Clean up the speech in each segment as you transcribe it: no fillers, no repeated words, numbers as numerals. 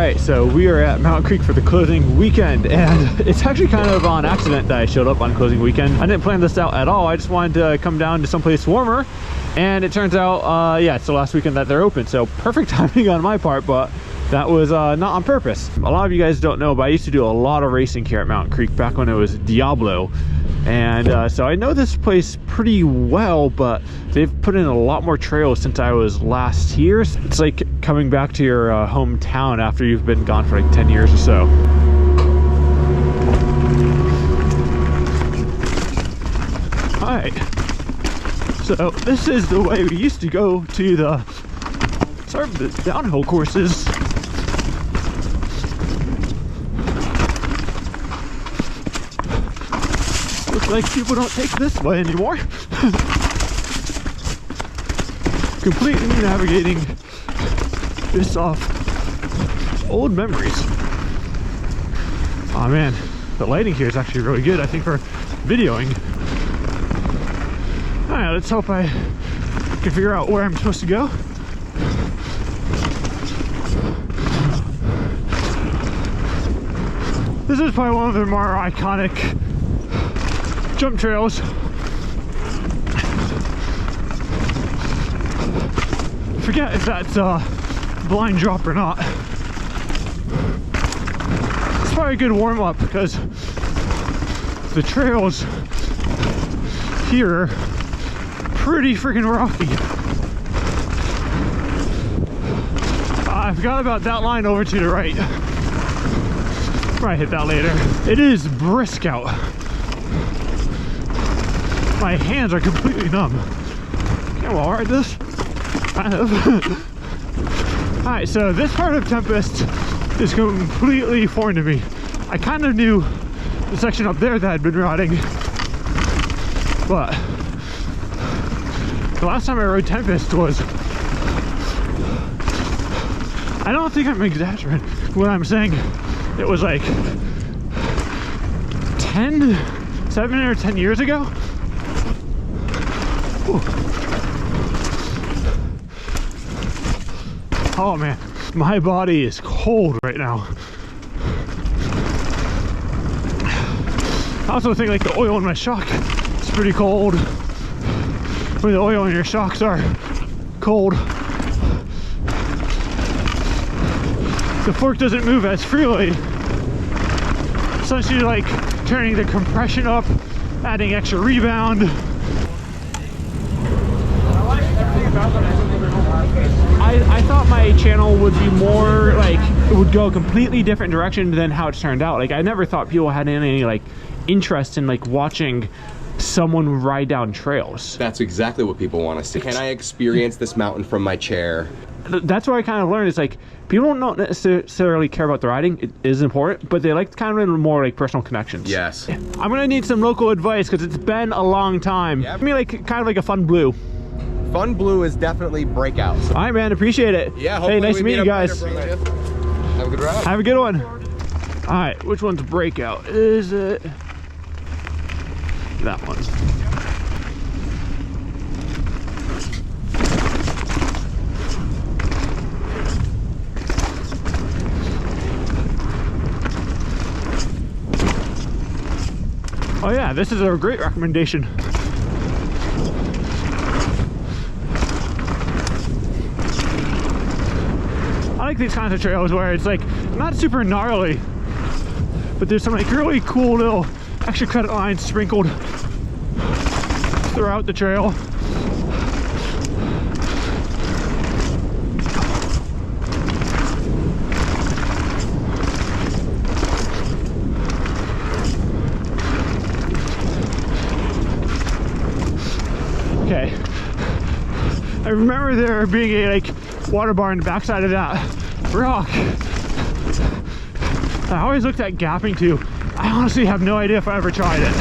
right, so we are at Mountain Creek for the closing weekend, and it's actually kind of on accident that I showed up on closing weekend. I didn't plan this out at all. I just wanted to come down to someplace warmer, and it turns out, yeah, it's the last weekend that they're open, so perfect timing on my part, but that was not on purpose. A lot of you guys don't know, but I used to do a lot of racing here at Mountain Creek back when it was Diablo. And so I know this place pretty well, but they've put in a lot more trails since I was last here. It's like coming back to your hometown after you've been gone for like 10 years or so. All right, so this is the way we used to go to the downhill courses. Looks like people don't take this way anymore. Completely navigating this off old memories. Oh man, the lighting here is actually really good, I think, for videoing. All right, let's hope I can figure out where I'm supposed to go. This is probably one of the more iconic jump trails. Forget if that's a blind drop or not. It's probably a good warm-up because the trails here are pretty freaking rocky. I forgot about that line over to the right. Probably hit that later. It is brisk out. My hands are completely numb. Can I ride this? Kind of. Alright, so this part of Tempest is completely foreign to me. I kind of knew the section up there that I'd been riding, but the last time I rode Tempest was, I don't think I'm exaggerating when I'm saying it was like 7 or 10 years ago. Ooh. Oh man, my body is cold right now. I also think like the oil in my shock is pretty cold. When the oil in your shocks are cold, the fork doesn't move as freely. Essentially like turning the compression up, adding extra rebound. I thought my channel would be more like, it would go a completely different direction than how it's turned out. Like I never thought people had any like interest in like watching someone ride down trails. That's exactly what people want to see. Can I experience this mountain from my chair? That's what I kind of learned, is like people don't necessarily care about the riding. It is important, but they like kind of more like personal connections. Yes. I'm gonna need some local advice because it's been a long time. Yep. I mean, like kind of like a fun blue. Fun blue is definitely breakout. So. All right, man, appreciate it. Yeah, hey, nice to meet you guys. Later, have a good ride. Have a good one. All right, which one's breakout? Is it that one? Oh yeah, this is a great recommendation. I like these kinds of trails where it's like not super gnarly, but there's some like really cool little extra credit lines sprinkled throughout the trail. Okay, I remember there being a like water bar in the backside of that rock. I always looked at gapping too. I honestly have no idea if I ever tried it.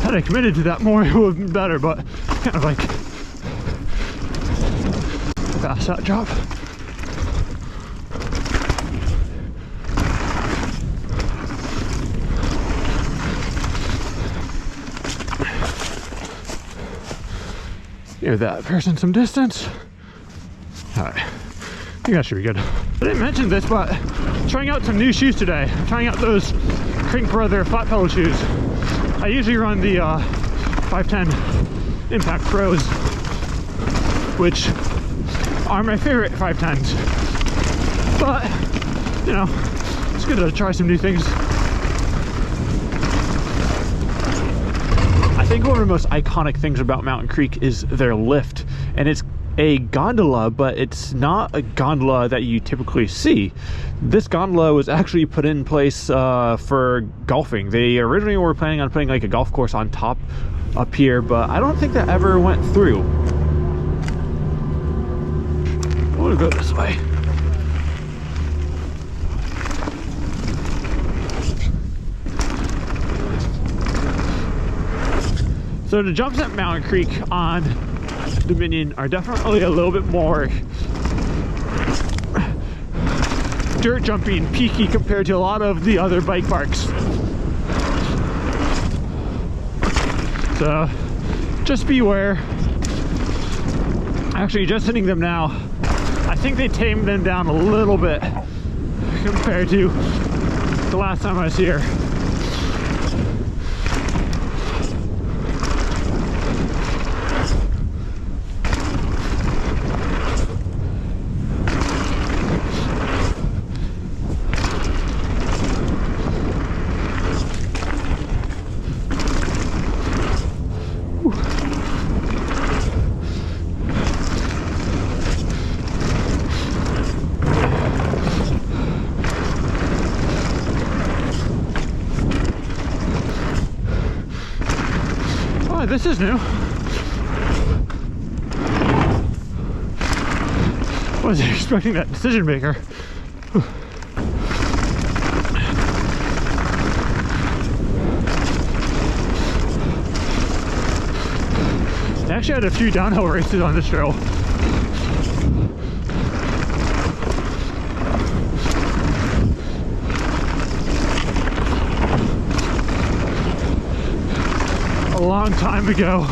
Had I committed to that more, it would have been better, but kind of like Fast that drop. Give that person some distance. All right, I think that should be good. I didn't mention this, but trying out some new shoes today. I'm trying out those Crink Brother flat pedal shoes. I usually run the 510 Impact Pros, which are my favorite 510s. But, you know, it's good to try some new things. I think one of the most iconic things about Mountain Creek is their lift, and it's a gondola, but it's not a gondola that you typically see. This gondola was actually put in place for golfing. They originally were planning on putting like a golf course on top up here, but I don't think that ever went through. We'll go this way. So the jumps at Mountain Creek on Dominion are definitely a little bit more dirt jumping, peaky compared to a lot of the other bike parks. So just beware. Actually, just hitting them now, I think they tamed them down a little bit compared to the last time I was here. This is new. Wasn't expecting that decision maker. They actually had a few downhill races on this trail. A long time ago.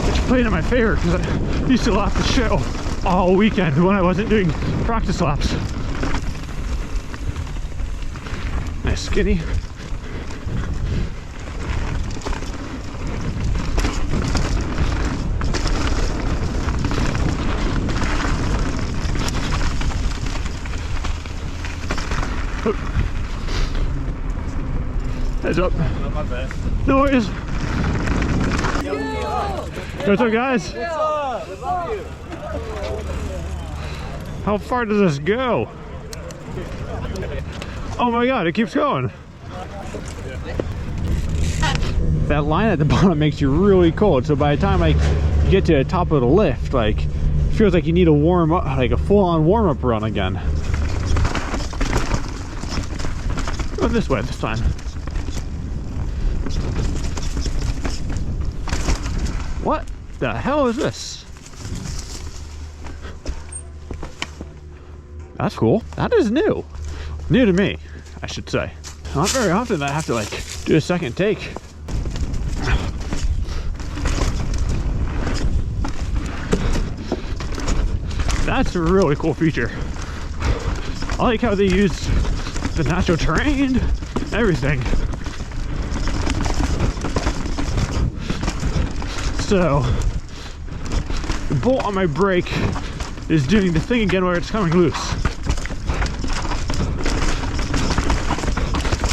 Which played in my favor because I used to lap the show all weekend when I wasn't doing practice laps. Nice skinny. Heads up. No worries. What's up, guys? What's up? How far does this go? Oh my god, it keeps going. That line at the bottom makes you really cold, so by the time like you get to the top of the lift, like it feels like you need a warm up, like a full-on warm-up run again. Go this way this time. What the hell is this? That's cool. That is new. New to me, I should say. Not very often that I have to like do a second take. That's a really cool feature. I like how they use the natural terrain, everything. So, the bolt on my brake is doing the thing again where it's coming loose.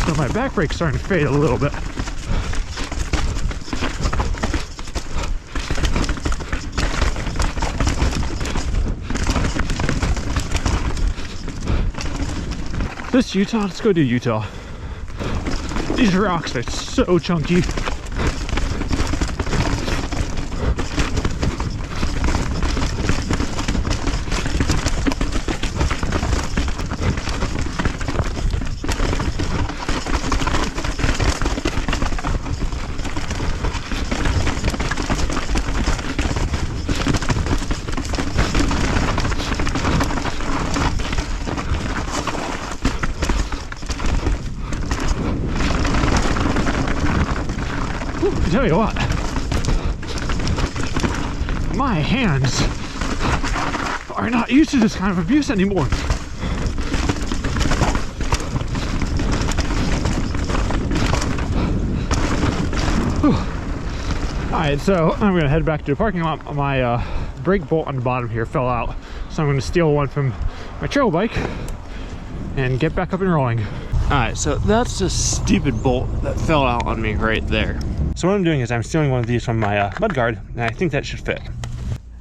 So my back brake's starting to fade a little bit. This Utah, let's go do Utah. These rocks are so chunky. tell you what, my hands are not used to this kind of abuse anymore. Alright, so I'm gonna head back to the parking lot. My brake bolt on the bottom here fell out, so I'm gonna steal one from my trail bike and get back up and rolling. Alright, so that's the stupid bolt that fell out on me right there. So what I'm doing is I'm stealing one of these from my mudguard, and I think that should fit.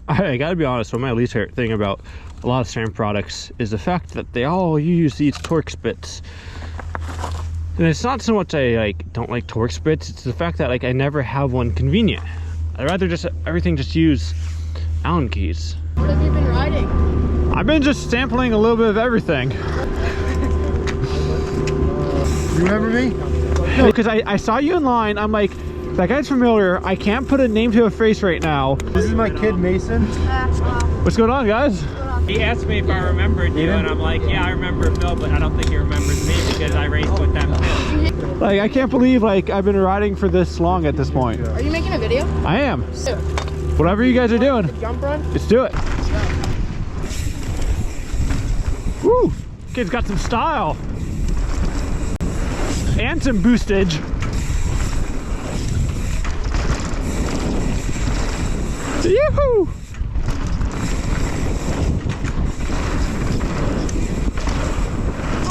I gotta be honest, one of my least favorite thing about a lot of ceramic products is the fact that they all use these Torx bits. And it's not so much I like don't like Torx bits, it's the fact that like I never have one convenient. I'd rather just everything just use Allen keys. What have you been riding? I've been just sampling a little bit of everything. You remember me? No, because I saw you in line, I'm like, that guy's familiar, I can't put a name to a face right now. This is my kid Mason. What's going on, guys? He asked me if I remembered you, and I'm like, yeah, I remember Phil, but I don't think he remembers me because I raced with them too. Like, I can't believe like I've been riding for this long at this point. Are you making a video? I am. So, Whatever you guys are doing, jump run? let's do it. Woo! Kid's got some style. And some boostage. Yoo-hoo!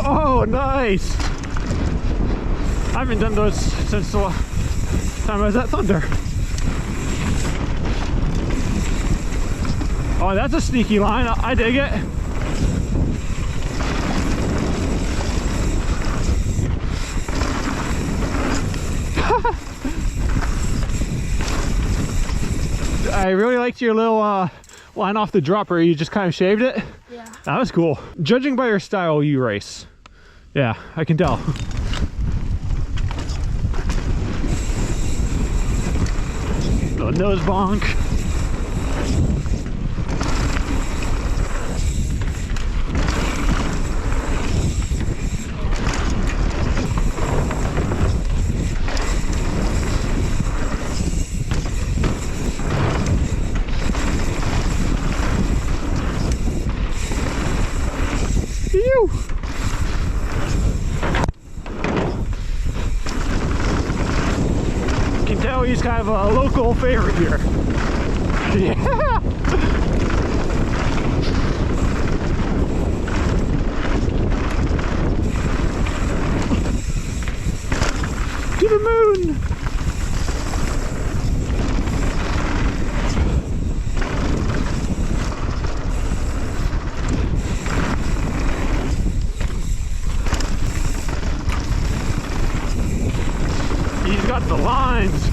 Oh, nice! I haven't done those since the time I was at Thunder. Oh, that's a sneaky line. I dig it. I really liked your little line off the drop where you just kind of shaved it. Yeah. That was cool. Judging by your style, you race. Yeah, I can tell. The nose bonk. Phew. Can tell he's kind of a local favorite here. Yeah. To the moon. He's got the lines.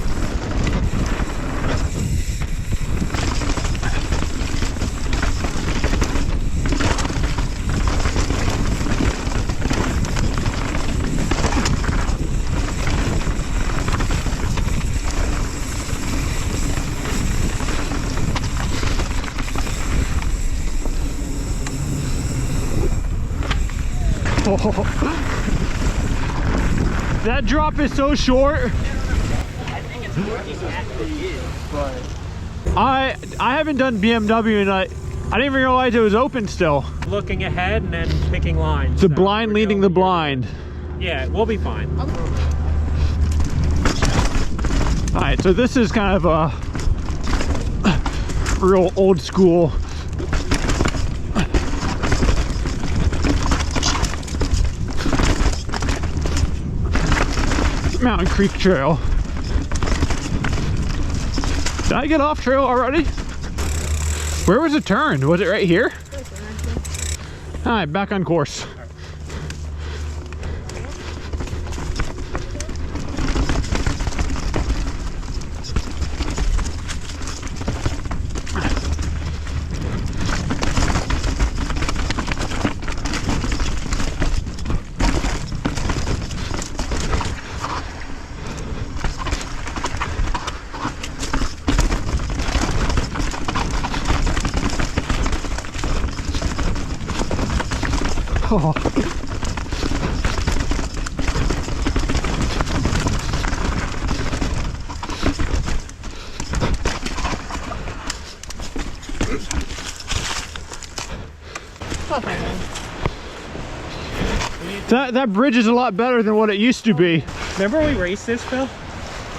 Oh. That drop is so short. I haven't done BMW and I didn't even realize it was open still. Looking ahead and then picking lines. The So blind we're leading going the here. blind. Yeah, we'll be fine. Alright, so this is kind of a real old school Mountain Creek Trail. Did I get off trail already? Where was it turned? Was it right here? Alright, back on course. Oh. not that bad. That bridge is a lot better than what it used to be. Remember we raced this, Phil?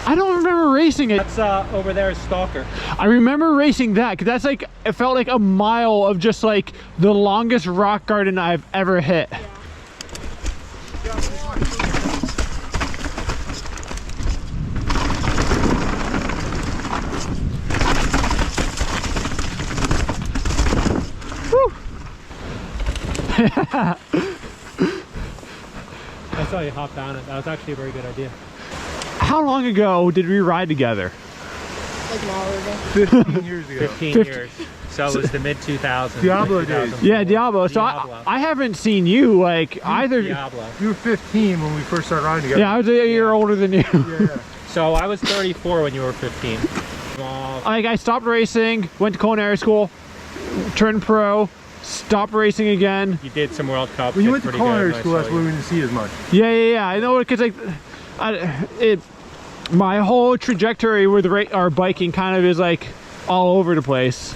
I don't remember racing it. That's over there is Stalker. I remember racing that because that's like, it felt like a mile of just like the longest rock garden I've ever hit. I saw you hop down it. That was actually a very good idea. How long ago did we ride together? Like an hour ago. 15 years ago. 15 50. years. So it was the mid 2000s. Diablo days. Yeah, Diablo. So Diablo. I haven't seen you like either. Diablo. You were 15 when we first started riding together. Yeah, I was a year older than you. Yeah. So I was 34 when you were 15. Like I stopped racing, went to culinary school, turned pro, stopped racing again. You did some World Cup. When you did went to pretty culinary good, school, I that's saw where you. we didn't see as much. Yeah. I know because like, my whole trajectory with our biking kind of is like all over the place.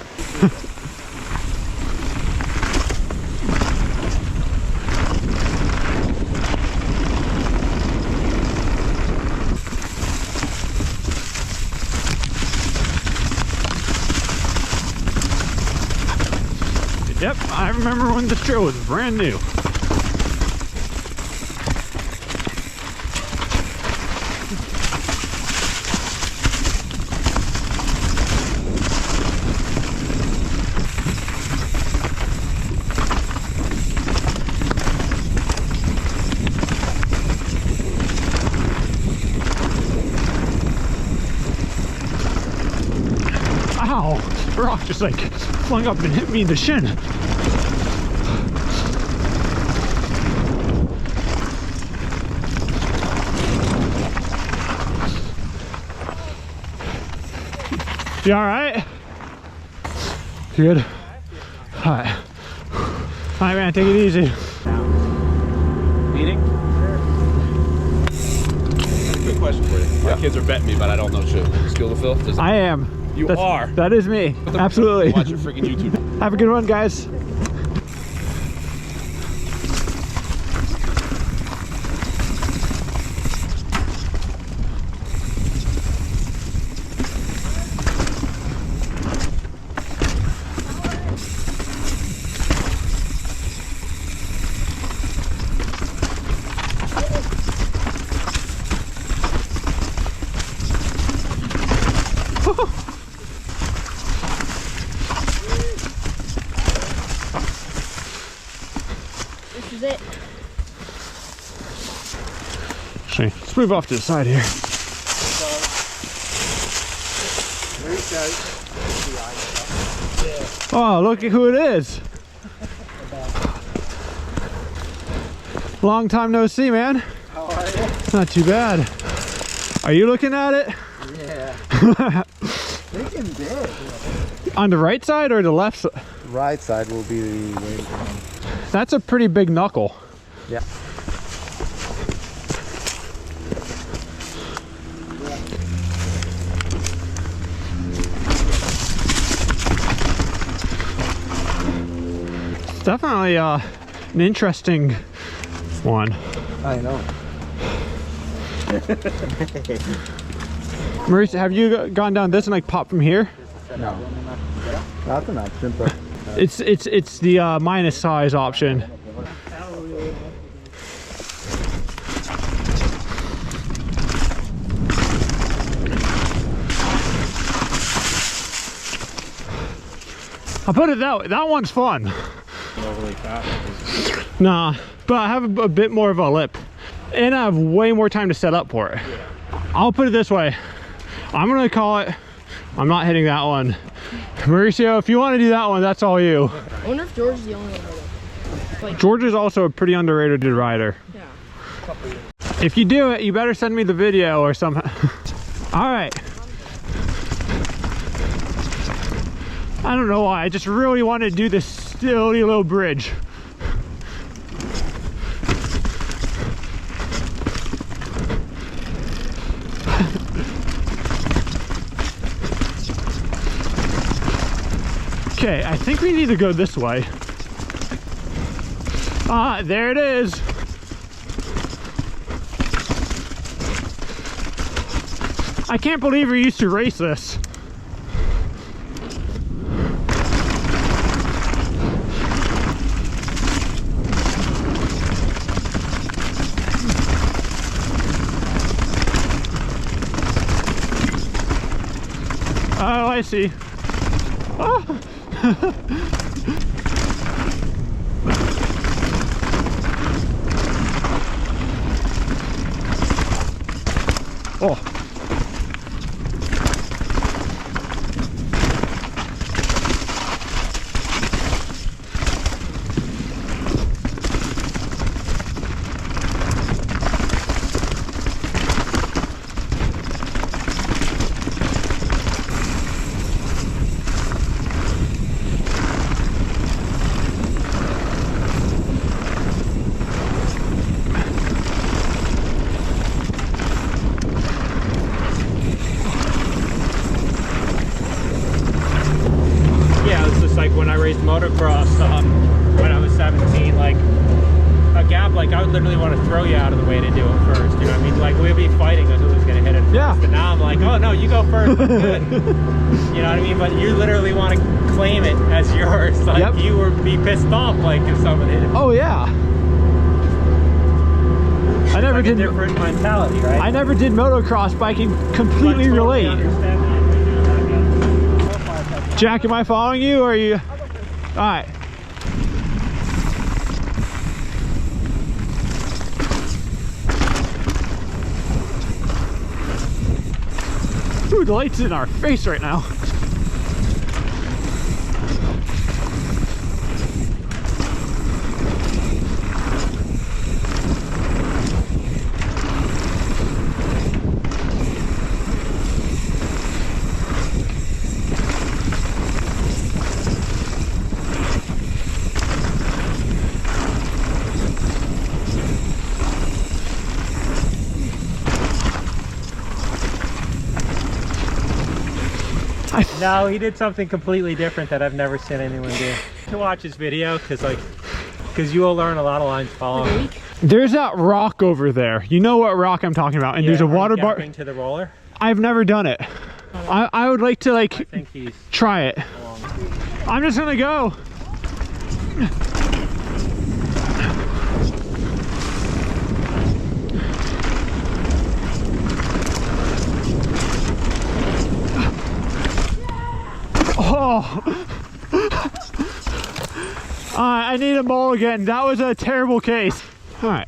Yep, I remember when this trail was brand new. Ow! The rock just like flung up and hit me in the shin. You alright? Good? Alright. Alright man, take it easy. Meeting? Good question for you. My kids are betting me, but I don't know shit. Skill to Phil? Does I am. You are? That is me. Absolutely. Watch your freaking YouTube. Have a good one, guys. This is it. Actually, let's move off to the side here. Oh, look at who it is. Long time no see, man. How are you? Not too bad. Are you looking at it? Yeah. Freaking big. On the right side or the left side? Right side will be the way. That's a pretty big knuckle. Yeah. It's definitely an interesting one. I know. Maurice, have you gone down this and like pop from here? No. That's an option, but It's the minus size option. I'll put it that way. That one's fun. Nah, but I have a bit more of a lip, and I have way more time to set up for it. I'll put it this way. I'm gonna call it. I'm not hitting that one. Mauricio, if you want to do that one, that's all you. I wonder if George is the only one with it. Like, George is also a pretty underrated rider. yeah. If you do it, you better send me the video or something. All right. I don't know why. I just really want to do this silly little bridge. Okay, I think we need to go this way. Ah, there it is. I can't believe we used to race this. Oh, I see. Oh. Oh. When I raced motocross when I was 17, like a gap, like I would literally want to throw you out of the way to do it first, you know what I mean? Like we'd be fighting on who was going to hit it first. Yeah. And now I'm like, oh no, you go first, I'm good. You know what I mean? But you literally want to claim it as yours. Like yep. You would be pissed off like if someone hit it. Oh yeah. I never did different mentality, right? I never did motocross, but I can completely Totally relate. understand that. Jack, am I following you or are you? All right. Ooh, the light's in our face right now. No, he did something completely different that I've never seen anyone do. To watch his video, because you will learn a lot of lines following. There's that rock over there. You know what rock I'm talking about, and Yeah, there's a water bar. to the roller. I've never done it. I would like to I think he's try it. I'm just gonna go. Oh, I need a mulligan. That was a terrible case. All right.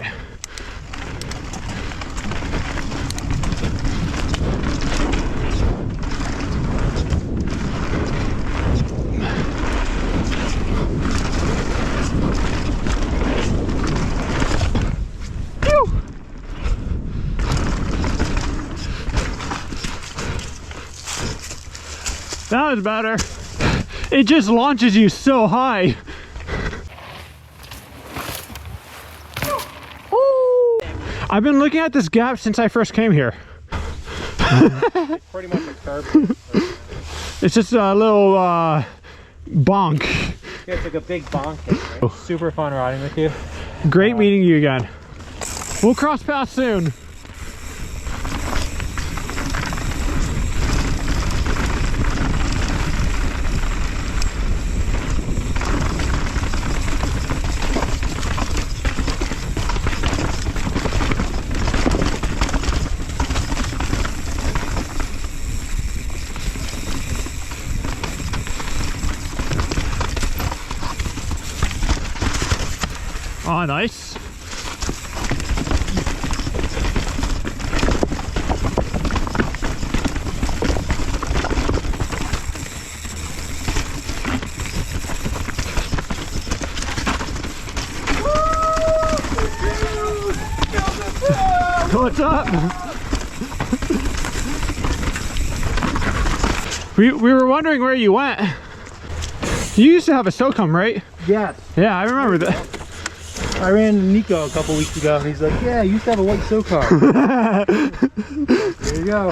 That was better. It just launches you so high. Ooh. I've been looking at this gap since I first came here. It's pretty much a curb. It's just a little bonk. Yeah, it's like a big bonk. Right? Super fun riding with you. Great meeting you again. We'll cross paths soon. Oh, nice. What's up? We were wondering where you went. You used to have a SOCOM, right? Yes. Yeah, I remember that. I ran into Nico a couple weeks ago and he's like, yeah, I used to have a white SOCOM. There you go.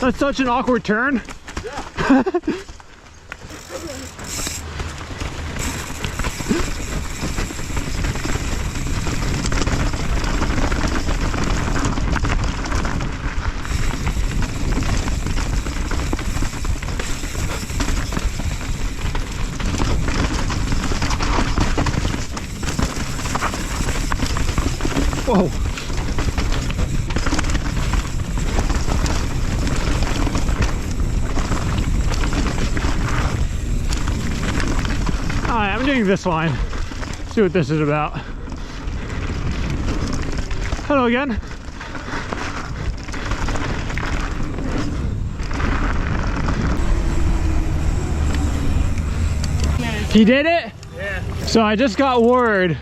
That's such an awkward turn. Whoa. All right, I'm doing this line. See what this is about. Hello again. He did it? Yeah. So I just got word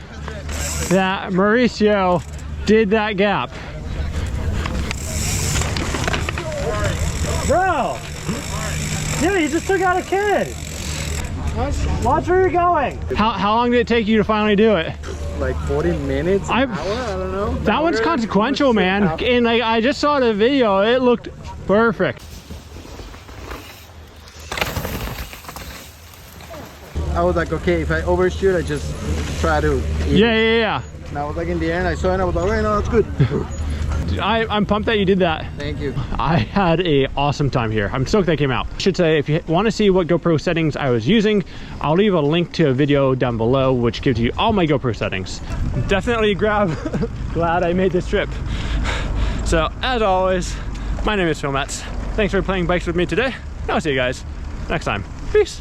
that Mauricio did that gap. Bro! Dude, you just took out a kid! Watch where you're going! How long did it take you to finally do it? Like 40 minutes, an hour, I don't know. That one's consequential, man. And like, I just saw the video, it looked perfect. I was like, okay, if I overshoot, I just try to eat. Yeah. And I was like in the end, I saw it and I was like, okay, no, that's good. I'm pumped that you did that. Thank you. I had a awesome time here. I'm stoked they came out. I should say, if you want to see what GoPro settings I was using, I'll leave a link to a video down below which gives you all my GoPro settings. Definitely glad I made this trip. So as always, my name is Phil Metz. Thanks for playing bikes with me today. I'll see you guys next time. Peace.